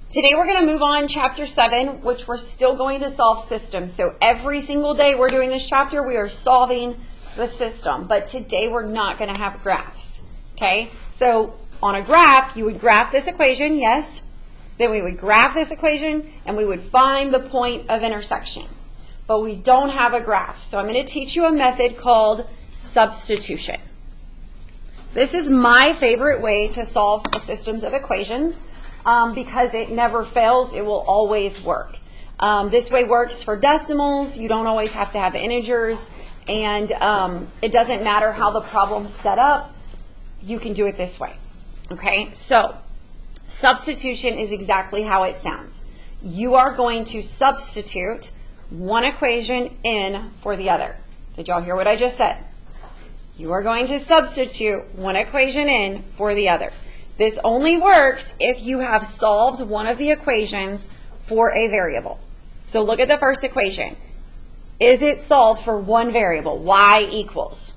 Today we're going to move on chapter 7, which we're still going to solve systems. So every single day we're doing this chapter, we are solving the system. But today we're not going to have graphs. Okay? So on a graph, you would graph this equation, yes. Then we would graph this equation, and we would find the point of intersection. But we don't have a graph. So I'm going to teach you a method called substitution. This is my favorite way to solve systems of equations. Because it never fails, it will always work. This way works for decimals. You don't always have to have integers, and it doesn't matter how the problem's set up. You can do it this way. Okay, so substitution is exactly how it sounds. You are going to substitute one equation in for the other. Did y'all hear what I just said? You are going to substitute one equation in for the other. This only works if you have solved one of the equations for a variable. So look at the first equation. Is it solved for one variable, y equals?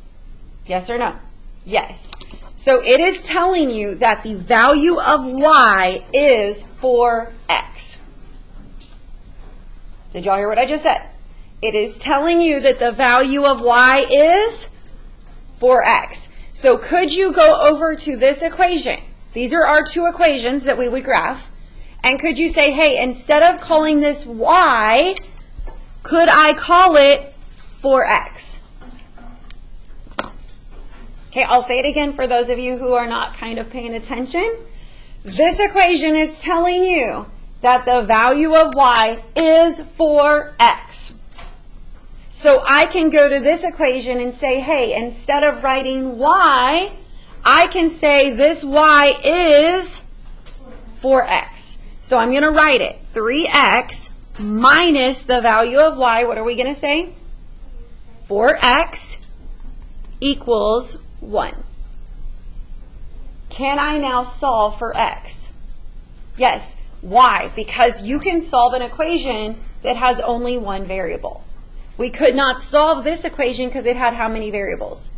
Yes or no? Yes. So it is telling you that the value of y is 4x. Did y'all hear what I just said? It is telling you that the value of y is 4x. So could you go over to this equation? These are our two equations that we would graph. And could you say, hey, instead of calling this y, could I call it 4x? Okay, I'll say it again for those of you who are not kind of paying attention. This equation is telling you that the value of y is 4x. So I can go to this equation and say, hey, instead of writing y, I can say this y is 4x. So I'm going to write it. 3x minus the value of y, what are we going to say? 4x equals 1. Can I now solve for x? Yes. Why? Because you can solve an equation that has only one variable. We could not solve this equation because it had how many variables?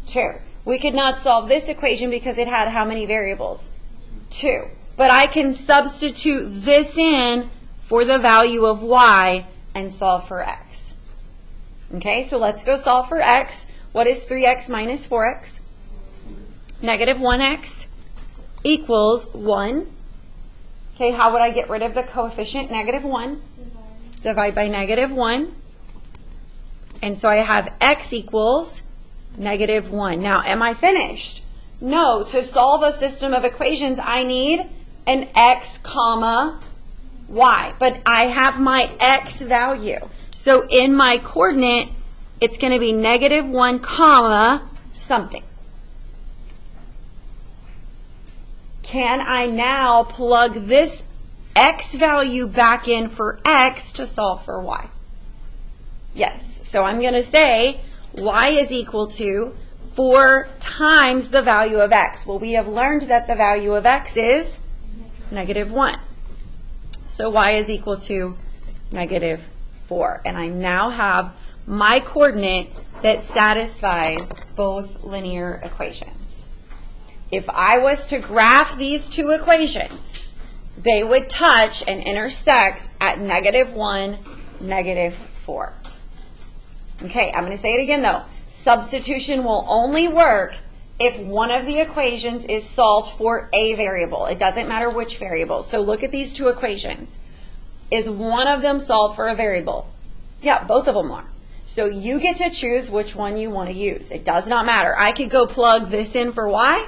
2. We could not solve this equation because it had how many variables? 2. But I can substitute this in for the value of y and solve for x. Okay, so let's go solve for x. What is 3x minus 4x? Negative 1x equals 1. Okay, how would I get rid of the coefficient negative 1? Divide by negative 1. And so I have x equals negative 1. Now, am I finished? No. To solve a system of equations, I need an x comma y. But I have my x value. So in my coordinate, it's going to be negative 1 comma something. Can I now plug this x value back in for x to solve for y? Yes. So I'm going to say y is equal to 4 times the value of x. Well, we have learned that the value of x is negative 1. So y is equal to negative 4. And I now have my coordinate that satisfies both linear equations. If I was to graph these two equations, they would touch and intersect at negative 1, negative 4. Okay, I'm going to say it again though. Substitution will only work if one of the equations is solved for a variable. It doesn't matter which variable. So look at these two equations. Is one of them solved for a variable? Yeah, both of them are. So you get to choose which one you want to use. It does not matter. I could go plug this in for y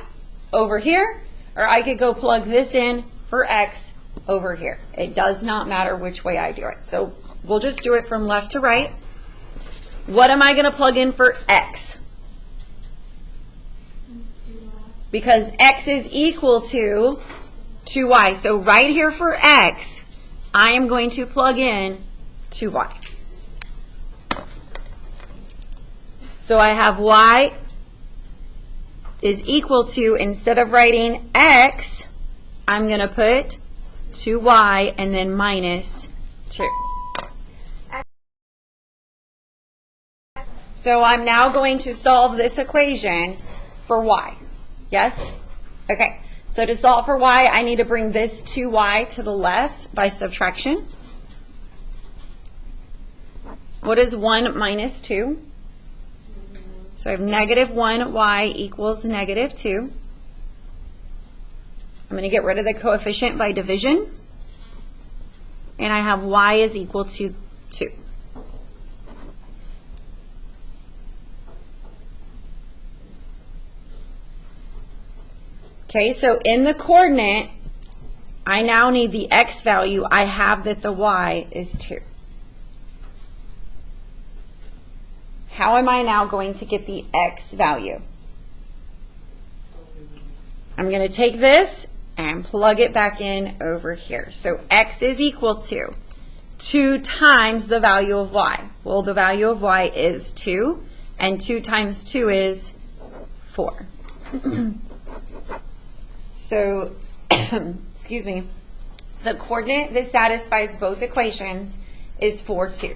over here, or I could go plug this in for x over here. It does not matter which way I do it. So we'll just do it from left to right. What am I going to plug in for x? Because x is equal to 2y. So right here for x, I am going to plug in 2y. So I have y is equal to, instead of writing x, I'm going to put 2y and then minus 2. So I'm now going to solve this equation for y. Yes? Okay. So So to solve for y, I need to bring this 2y to the left by subtraction. What is 1 minus 2? So I have negative 1y equals negative 2. I'm going to get rid of the coefficient by division. And I have y is equal to 2. Okay, so in the coordinate, I now need the x value. I have that the y is 2. How am I now going to get the x value? I'm going to take this and plug it back in over here. So x is equal to 2 times the value of y. Well, the value of y is 2, and 2 times 2 is 4. So, excuse me, the coordinate that satisfies both equations is 4, 2.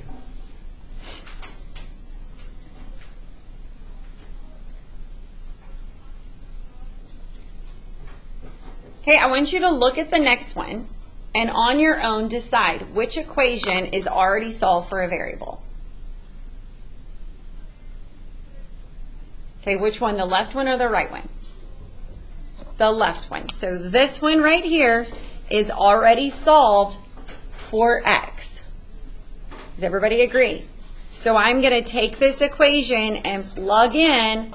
Okay, I want you to look at the next one and on your own decide which equation is already solved for a variable. Okay, which one, the left one or the right one? The left one. So this one right here is already solved for x. Does everybody agree? So I'm going to take this equation and plug in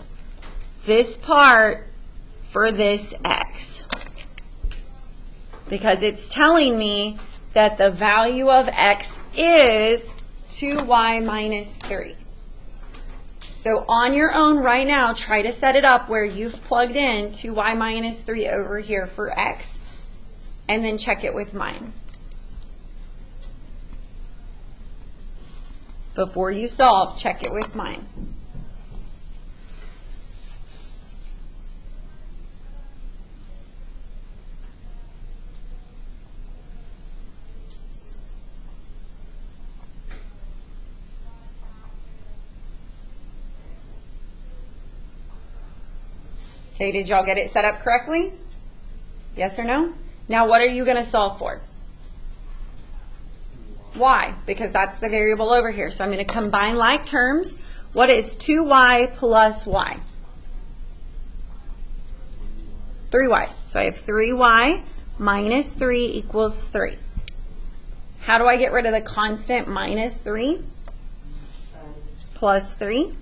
this part for this x. Because it's telling me that the value of x is 2y minus 3. So on your own right now, try to set it up where you've plugged in 2y minus 3 over here for x, and then check it with mine. Before you solve, check it with mine. Okay, did y'all get it set up correctly? Yes or no? Now what are you going to solve for? Y, because that's the variable over here. So I'm going to combine like terms. What is 2y plus y? 3y. So I have 3y minus 3 equals 3. How do I get rid of the constant minus 3? Plus 3.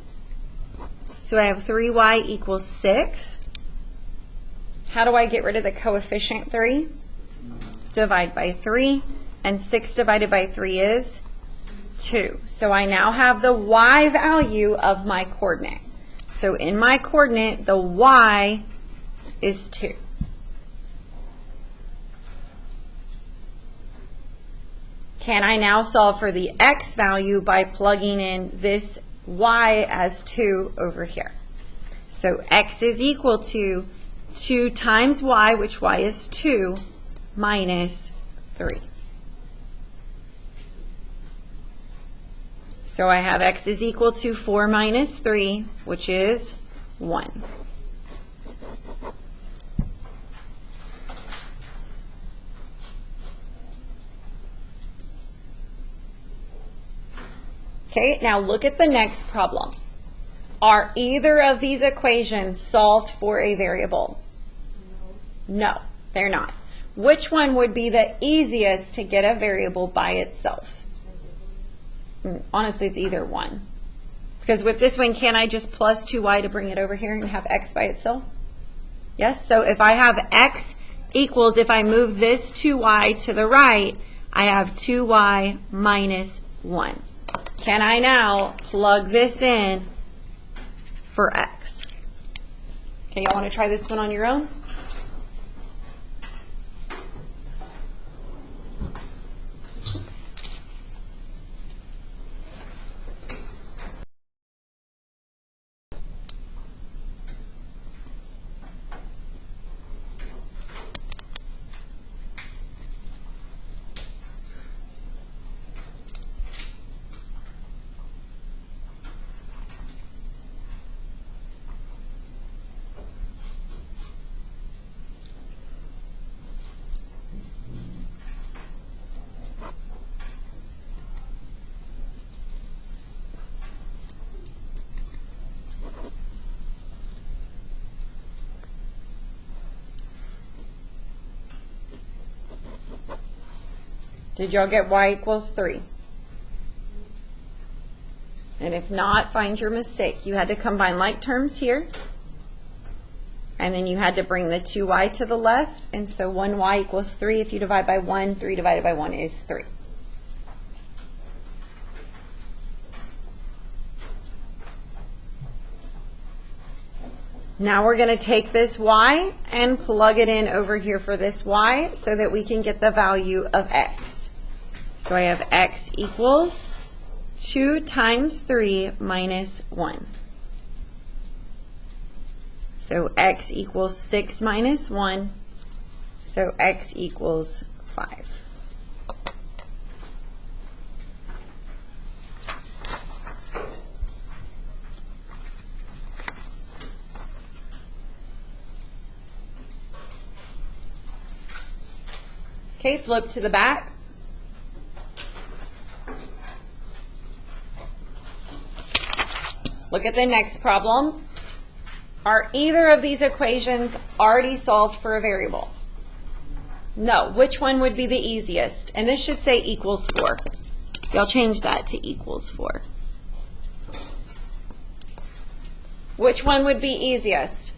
So I have 3y equals 6. How do I get rid of the coefficient 3? Divide by 3. And 6 divided by 3 is 2. So I now have the y value of my coordinate. So in my coordinate, the y is 2. Can I now solve for the x value by plugging in this y as 2 over here? So x is equal to 2 times y, which y is 2, minus 3. So I have x is equal to 4 minus 3, which is 1. Okay, now look at the next problem. Are either of these equations solved for a variable? No, they're not. Which one would be the easiest to get a variable by itself? Honestly, it's either one. Because with this one, can I just plus 2y to bring it over here and have x by itself? Yes, so if I have x equals, if I move this 2y to the right, I have 2y minus 1. Can I now plug this in for x? Okay, y'all want to try this one on your own? Did y'all get y equals 3? And if not, find your mistake. You had to combine like terms here. And then you had to bring the 2y to the left. And so 1y equals 3. If you divide by 1, 3 divided by 1 is 3. Now we're going to take this y and plug it in over here for this y so that we can get the value of x. So I have x equals 2 times 3 minus 1. So x equals 6 minus 1. So x equals 5. Okay, flip to the back. Look at the next problem. Are either of these equations already solved for a variable? No. Which one would be the easiest? And this should say equals 4. Y'all change that to equals 4. Which one would be easiest?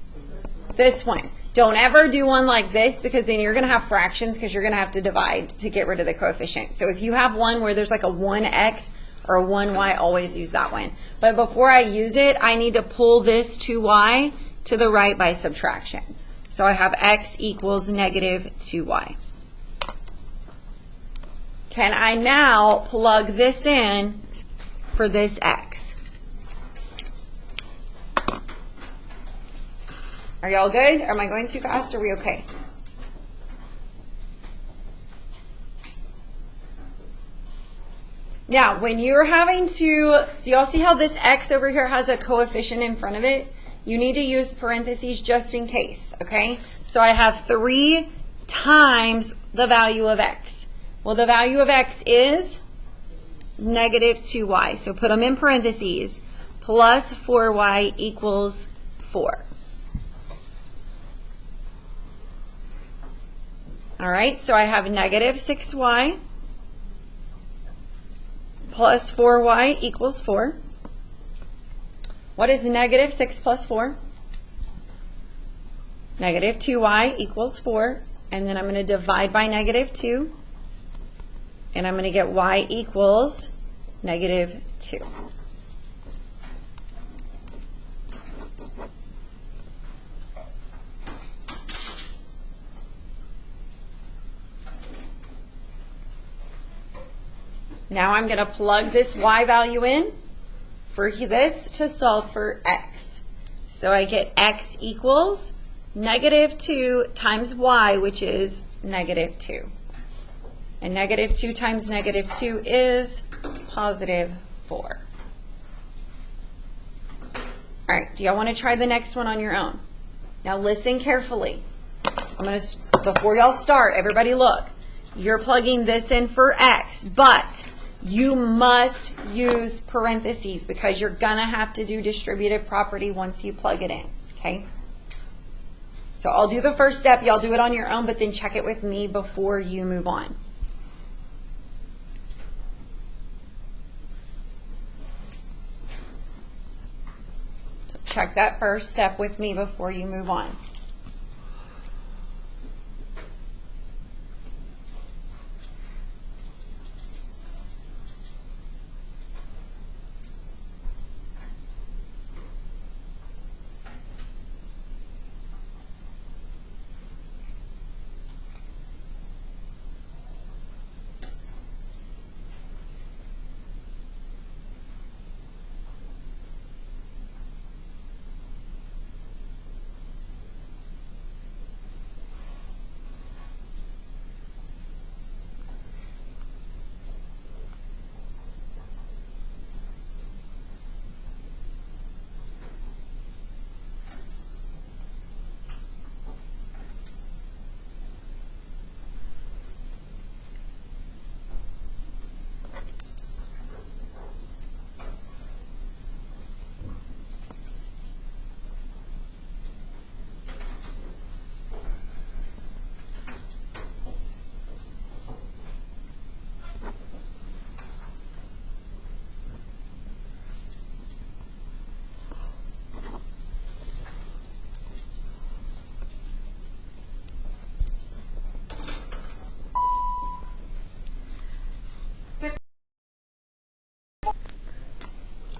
This one. Don't ever do one like this because then you're going to have fractions because you're going to have to divide to get rid of the coefficient. So if you have one where there's like a 1x or a 1y, always use that one. But before I use it, I need to pull this 2y to the right by subtraction. So I have x equals negative 2y. Can I now plug this in for this x? Are y'all good? Am I going too fast? Are we okay? Now, when you're having to, do y'all see how this x over here has a coefficient in front of it? You need to use parentheses just in case, okay? So I have 3 times the value of x. Well, the value of x is negative 2y. So put them in parentheses. Plus 4y equals 4. All right, so I have negative 6y plus 4y equals 4. What is negative 6 plus 4? Negative 2y equals 4. And then I'm going to divide by negative 2. And I'm going to get y equals negative 2. Now I'm going to plug this y value in for this to solve for x. So I get x equals negative 2 times y, which is negative 2. And negative 2 times negative 2 is positive 4. All right, do y'all want to try the next one on your own? Now listen carefully. Before y'all start, everybody look. You're plugging this in for x, but you must use parentheses because you're going to have to do distributive property once you plug it in, okay? So I'll do the first step. Y'all do it on your own, but then check it with me before you move on. So check that first step with me before you move on.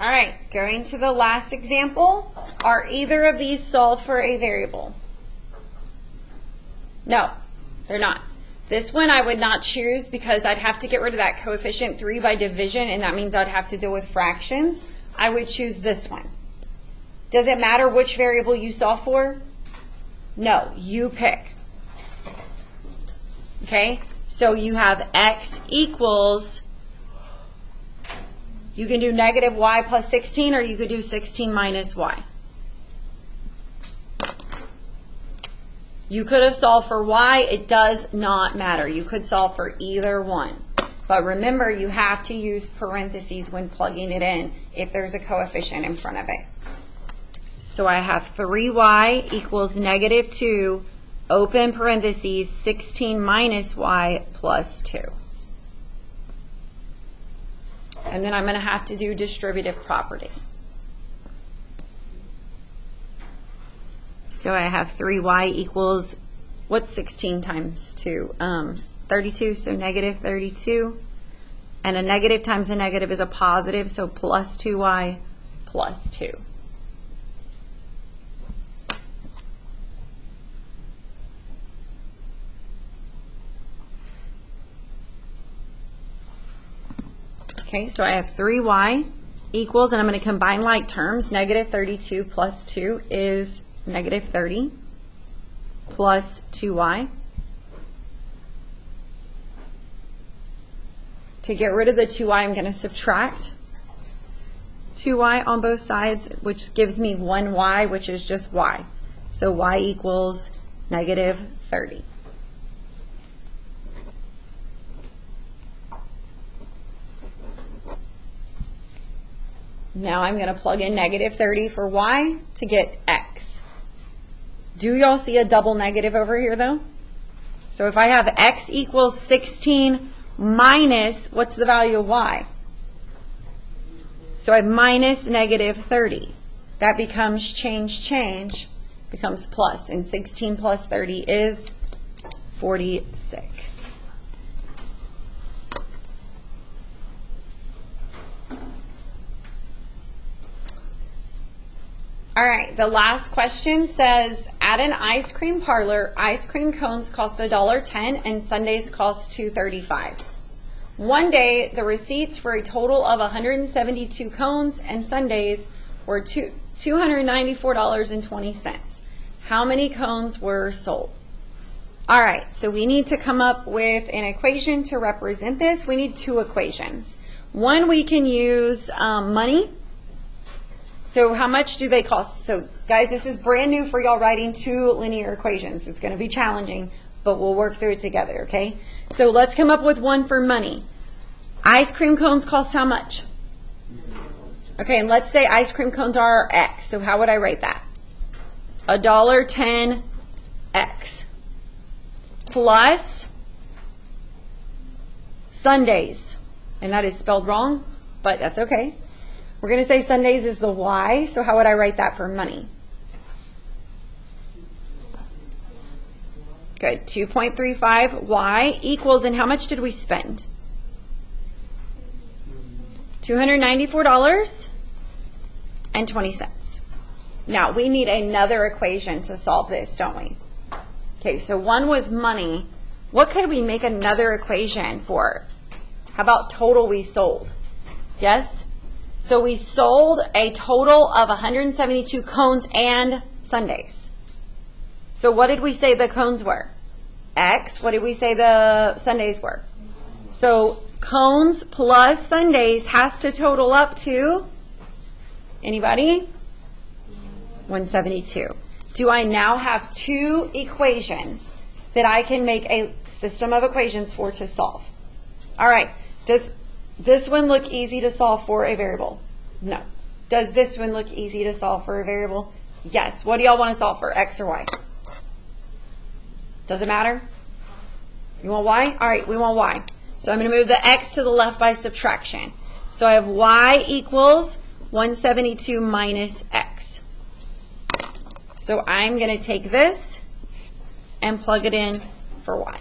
All right, going to the last example. Are either of these solved for a variable? No, they're not. This one I would not choose because I'd have to get rid of that coefficient 3 by division, and that means I'd have to deal with fractions. I would choose this one. Does it matter which variable you solve for? No, you pick. Okay, so you have x equals, you can do negative y plus 16, or you could do 16 minus y. You could have solved for y. It does not matter. You could solve for either one. But remember, you have to use parentheses when plugging it in if there's a coefficient in front of it. So I have 3y equals negative 2, open parentheses, 16 minus y plus 2. And then I'm going to have to do distributive property. So I have 3y equals, what's 16 times 2? 32, so negative 32. And a negative times a negative is a positive, so plus 2y plus 2. Okay, so I have 3y equals, and I'm going to combine like terms. Negative 32 plus 2 is negative 30 plus 2y. To get rid of the 2y, I'm going to subtract 2y on both sides, which gives me 1y, which is just y. So y equals negative 30. Now I'm going to plug in negative 30 for y to get x. Do y'all see a double negative over here though? So if I have x equals 16 minus, what's the value of y? So I have minus negative 30. That becomes change, becomes plus. And 16 plus 30 is 46. All right, the last question says, at an ice cream parlor, ice cream cones cost $1.10 and sundaes cost $2.35. One day, the receipts for a total of 172 cones and sundaes were $294.20. How many cones were sold? All right, so we need to come up with an equation to represent this. We need two equations. One, we can use money. So how much do they cost? So guys, this is brand new for y'all writing two linear equations. It's going to be challenging, but we'll work through it together, okay? So let's come up with one for money. Ice cream cones cost how much? Okay, and let's say ice cream cones are X. So how would I write that? $1.10 X plus sundaes. And that is spelled wrong, but that's okay. We're going to say sundaes is the Y, so how would I write that for money? Good, 2.35 Y equals, and how much did we spend? $294.20. Now, we need another equation to solve this, don't we? Okay, so one was money. What could we make another equation for? How about total we sold? Yes? So we sold a total of 172 cones and sundaes. So what did we say the cones were? X. What did we say the sundaes were? So cones plus sundaes has to total up to, anybody? 172. Do I now have two equations that I can make a system of equations for to solve? All right. Does this one look easy to solve for a variable? No. Does this one look easy to solve for a variable? Yes. What do y'all want to solve for, X or Y? Does it matter? You want Y? All right, we want Y. So I'm going to move the X to the left by subtraction. So I have Y equals 172 minus X. So I'm going to take this and plug it in for Y.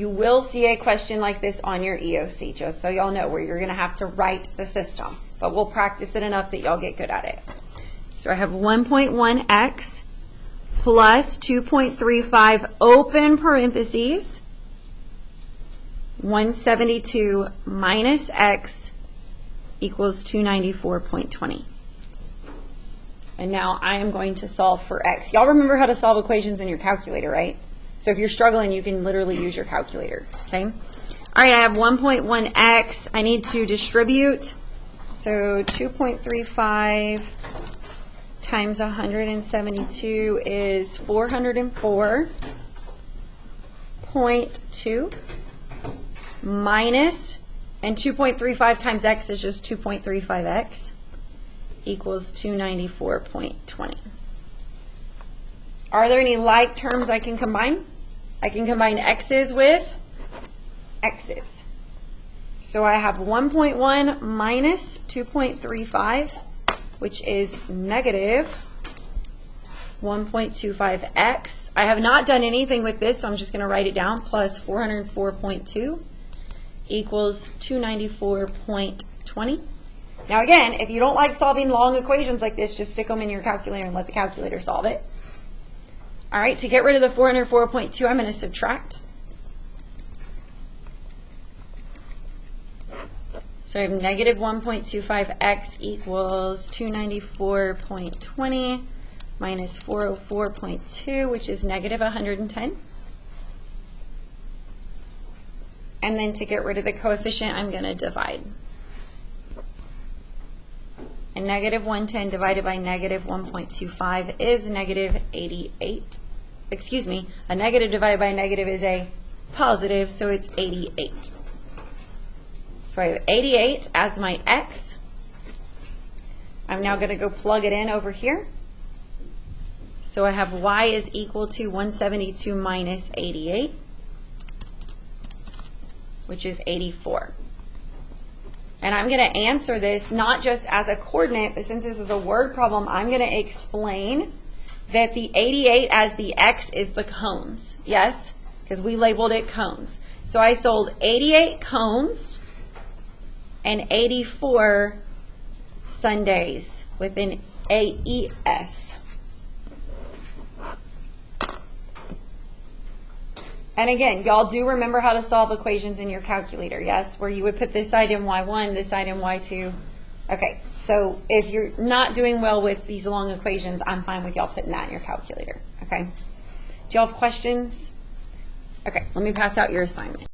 you will see a question like this on your EOC, just so y'all know, where you're going to have to write the system. But we'll practice it enough that y'all get good at it. So I have 1.1x plus 2.35 open parentheses 172 minus x equals 294.20. And now I am going to solve for x. Y'all remember how to solve equations in your calculator, right? So if you're struggling, you can literally use your calculator, okay? All right, I have 1.1x. I need to distribute. So 2.35 times 172 is 404.2 minus, and 2.35 times x is just 2.35x equals 294.20. Are there any like terms I can combine? I can combine x's with x's. So I have 1.1 minus 2.35, which is negative 1.25x. I have not done anything with this, so I'm just going to write it down, plus 404.2 equals 294.20. Now again, if you don't like solving long equations like this, just stick them in your calculator and let the calculator solve it. All right, to get rid of the 404.2, I'm going to subtract. So I have negative 1.25x equals 294.20 minus 404.2, which is negative 110. And then to get rid of the coefficient, I'm going to divide. And negative 110 divided by negative 1.25 is negative 88. Excuse me, a negative divided by a negative is a positive, so it's 88. So I have 88 as my x. I'm now going to go plug it in over here. So I have y is equal to 172 minus 88, which is 84. And I'm going to answer this not just as a coordinate, but since this is a word problem, I'm going to explain that the 88 as the x is the cones. Yes? Because we labeled it cones. So I sold 88 cones and 84 sundaes with an AES. And again, y'all do remember how to solve equations in your calculator, yes? Where you would put this side in y1, this side in y2. Okay, so if you're not doing well with these long equations, I'm fine with y'all putting that in your calculator, okay? Do y'all have questions? Okay, let me pass out your assignment.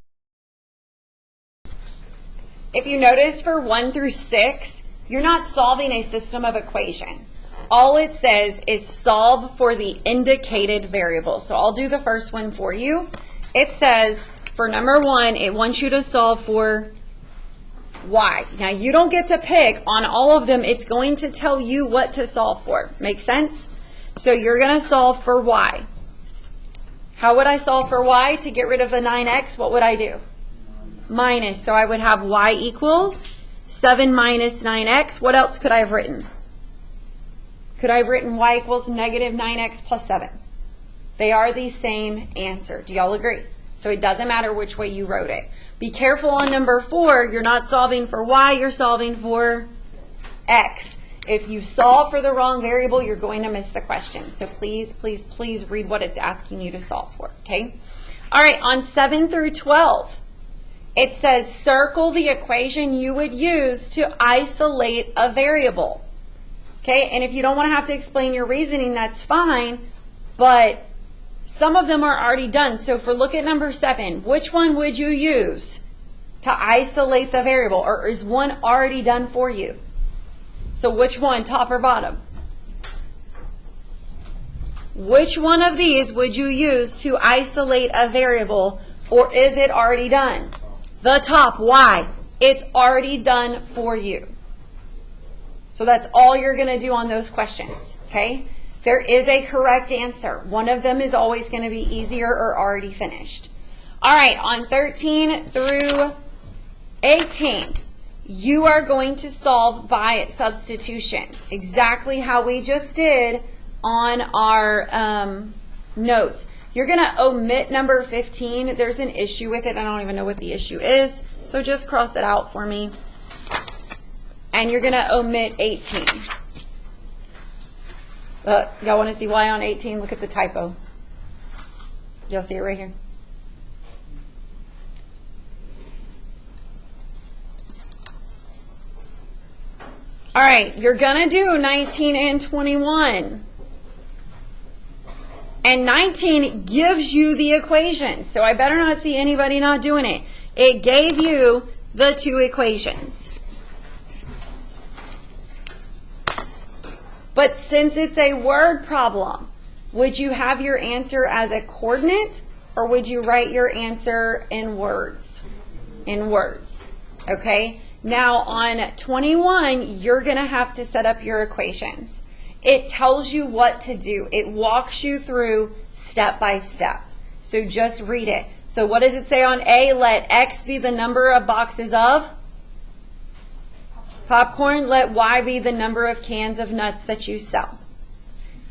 If you notice for 1 through 6, you're not solving a system of equation. All it says is solve for the indicated variable. So I'll do the first one for you. It says for number 1, it wants you to solve for y. Now you don't get to pick on all of them. It's going to tell you what to solve for. Make sense? So you're going to solve for y. How would I solve for y? To get rid of the 9x, what would I do? Minus. So I would have y equals 7 minus 9x. What else could I have written? Could I have written y equals negative 9x plus 7? They are the same answer. Do y'all agree? So it doesn't matter which way you wrote it. Be careful on number 4. You're not solving for y, you're solving for x. If you solve for the wrong variable, you're going to miss the question. So please, please, please read what it's asking you to solve for, okay? All right, on 7 through 12, it says circle the equation you would use to isolate a variable. Okay, and if you don't want to have to explain your reasoning, that's fine, but some of them are already done. So for look at number 7, which one would you use to isolate the variable, or is one already done for you? So which one, top or bottom? Which one of these would you use to isolate a variable, or is it already done? The top. Why? It's already done for you. So that's all you're going to do on those questions, okay? There is a correct answer. One of them is always going to be easier or already finished. All right, on 13 through 18, you are going to solve by substitution, exactly how we just did on our notes. You're going to omit number 15. There's an issue with it. I don't even know what the issue is. So just cross it out for me. And you're going to omit 18. Y'all want to see why on 18? Look at the typo. Y'all see it right here? All right, you're going to do 19 and 21. And 19 gives you the equation. So I better not see anybody not doing it. It gave you the two equations. But since it's a word problem, would you have your answer as a coordinate or would you write your answer in words? In words. Okay? Now on 21, you're going to have to set up your equations. It tells you what to do. It walks you through step by step. So just read it. So what does it say on A? Let X be the number of boxes of popcorn. Let Y be the number of cans of nuts that you sell.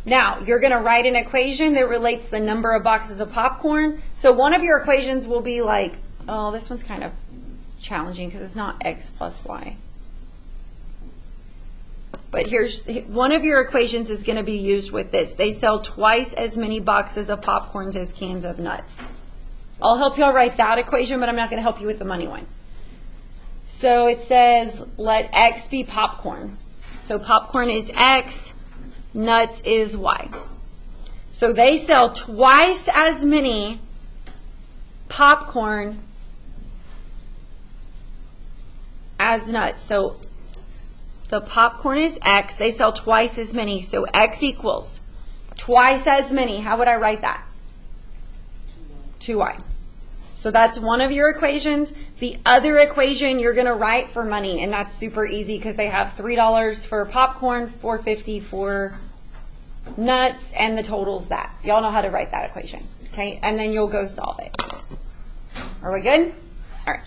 Now, you're going to write an equation that relates the number of boxes of popcorn. So one of your equations will be like, oh, this one's kind of challenging because it's not X plus Y. But here's one of your equations is going to be used with this. They sell twice as many boxes of popcorns as cans of nuts. I'll help y'all write that equation, but I'm not going to help you with the money one. So it says, let X be popcorn. So popcorn is X, nuts is Y. So they sell twice as many popcorn as nuts. So the popcorn is X. They sell twice as many. So X equals twice as many. How would I write that? 2Y. So that's one of your equations. The other equation you're going to write for money, and that's super easy because they have $3 for popcorn, $4.50 for nuts, and the total's that. Y'all know how to write that equation, okay? And then you'll go solve it. Are we good? All right.